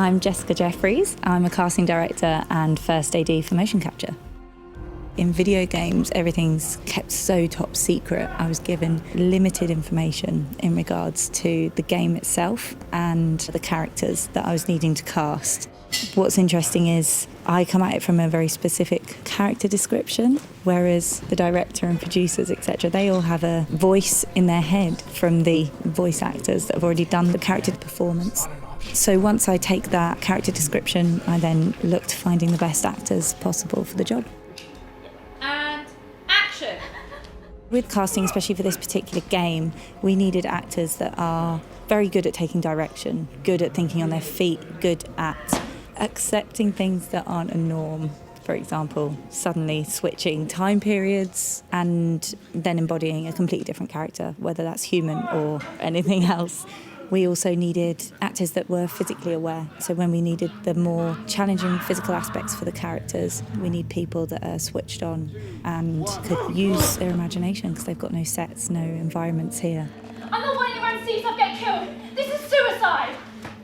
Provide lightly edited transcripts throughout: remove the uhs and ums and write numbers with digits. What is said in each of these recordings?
I'm Jessica Jeffries. I'm a casting director and first AD for motion capture. In video games, everything's kept so top secret. I was given limited information in regards to the game itself and the characters that I was needing to cast. What's interesting is I come at it from a very specific character description, whereas the director and producers, etc., they all have a voice in their head from the voice actors that have already done the character performance. So once I take that character description, I then look to finding the best actors possible for the job. And action! With casting, especially for this particular game, we needed actors that are very good at taking direction, good at thinking on their feet, good at accepting things that aren't a norm. For example, suddenly switching time periods and then embodying a completely different character, whether that's human or anything else. We also needed actors that were physically aware. So when we needed the more challenging physical aspects for the characters, we need people that are switched on and could use their imagination because they've got no sets, no environments here. I'm not wanting around to see yourself get killed. This is suicide.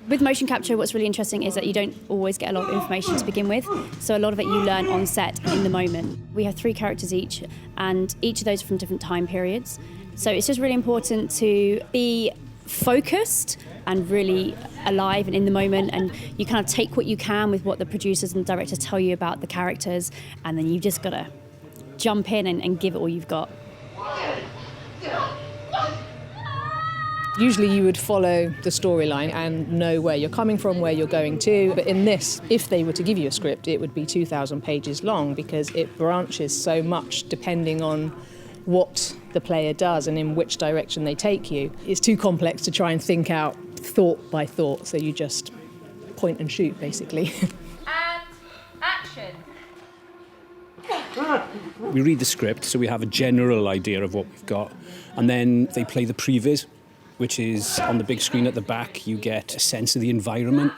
With motion capture, what's really interesting is that you don't always get a lot of information to begin with. So a lot of it you learn on set in the moment. We have 3 characters each, and each of those are from different time periods. So it's just really important to be focused and really alive and in the moment, and you kind of take what you can with what the producers and the directors tell you about the characters, and then you've just got to jump in and give it all you've got. Usually you would follow the storyline and know where you're coming from, where you're going to. But in this, if they were to give you a script, it would be 2,000 pages long because it branches so much depending on what the player does and in which direction they take you. It's too complex to try and think out thought by thought, so you just point and shoot, basically. And action! We read the script, so we have a general idea of what we've got, and then they play the previs, which is on the big screen at the back. You get a sense of the environment,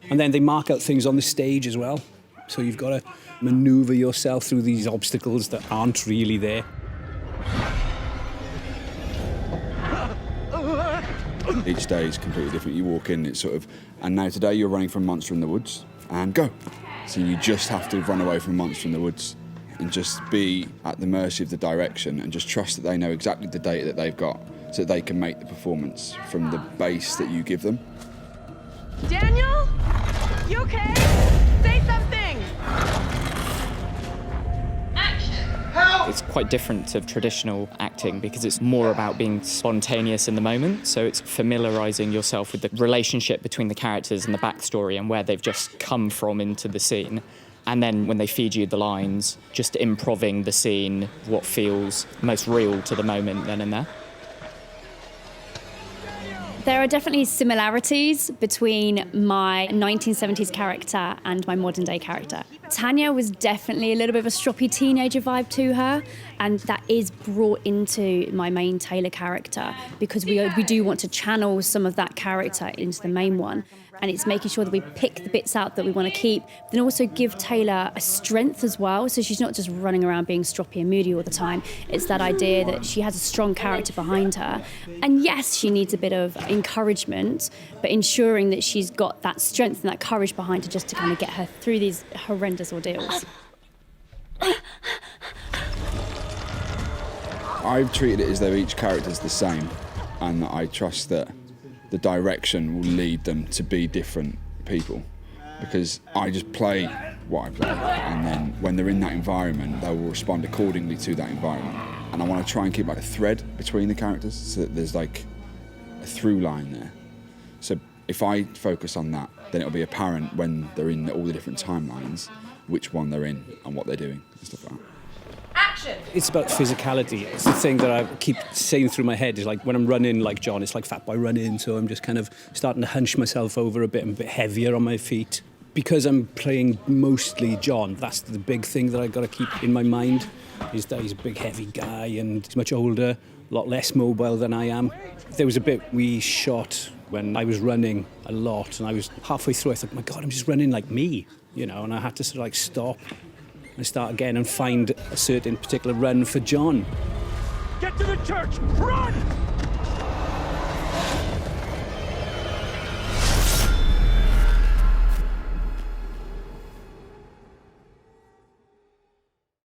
and then they mark out things on the stage as well. So you've got to maneuver yourself through these obstacles that aren't really there. Each day is completely different. You walk in, it's sort of, and now today you're running from monster in the woods, and go. So you just have to run away from monster in the woods and just be at the mercy of the direction and just trust that they know exactly the data that they've got so that they can make the performance from the base that you give them. Daniel? You okay? Say something! It's quite different to traditional acting because it's more about being spontaneous in the moment. So it's familiarising yourself with the relationship between the characters and the backstory and where they've just come from into the scene. And then when they feed you the lines, just improving the scene, what feels most real to the moment then and there. There are definitely similarities between my 1970s character and my modern day character. Tanya was definitely a little bit of a stroppy teenager vibe to her, and that is brought into my main Taylor character because we do want to channel some of that character into the main one. And it's making sure that we pick the bits out that we want to keep, then also give Taylor a strength as well, so she's not just running around being stroppy and moody all the time. It's that idea that she has a strong character behind her. And yes, she needs a bit of encouragement, but ensuring that she's got that strength and that courage behind her just to kind of get her through these horrendous ordeals. I've treated it as though each character's the same, and that I trust that the direction will lead them to be different people, because I just play what I play, and then when they're in that environment they will respond accordingly to that environment. And I want to try and keep like a thread between the characters so that there's like a through line there. So if I focus on that, then it'll be apparent when they're in all the different timelines which one they're in and what they're doing and stuff like that. Action! It's about physicality. It's the thing that I keep saying through my head is like when I'm running like John, it's like Fat Boy running, so I'm just kind of starting to hunch myself over a bit and a bit heavier on my feet. Because I'm playing mostly John, that's the big thing that I've got to keep in my mind, is that he's a big heavy guy and he's much older, a lot less mobile than I am. There was a bit we shot when I was running a lot and I was halfway through, I thought, my God, I'm just running like me, you know, and I had to sort of like stop and start again and find a certain particular run for John. Get to the church! Run!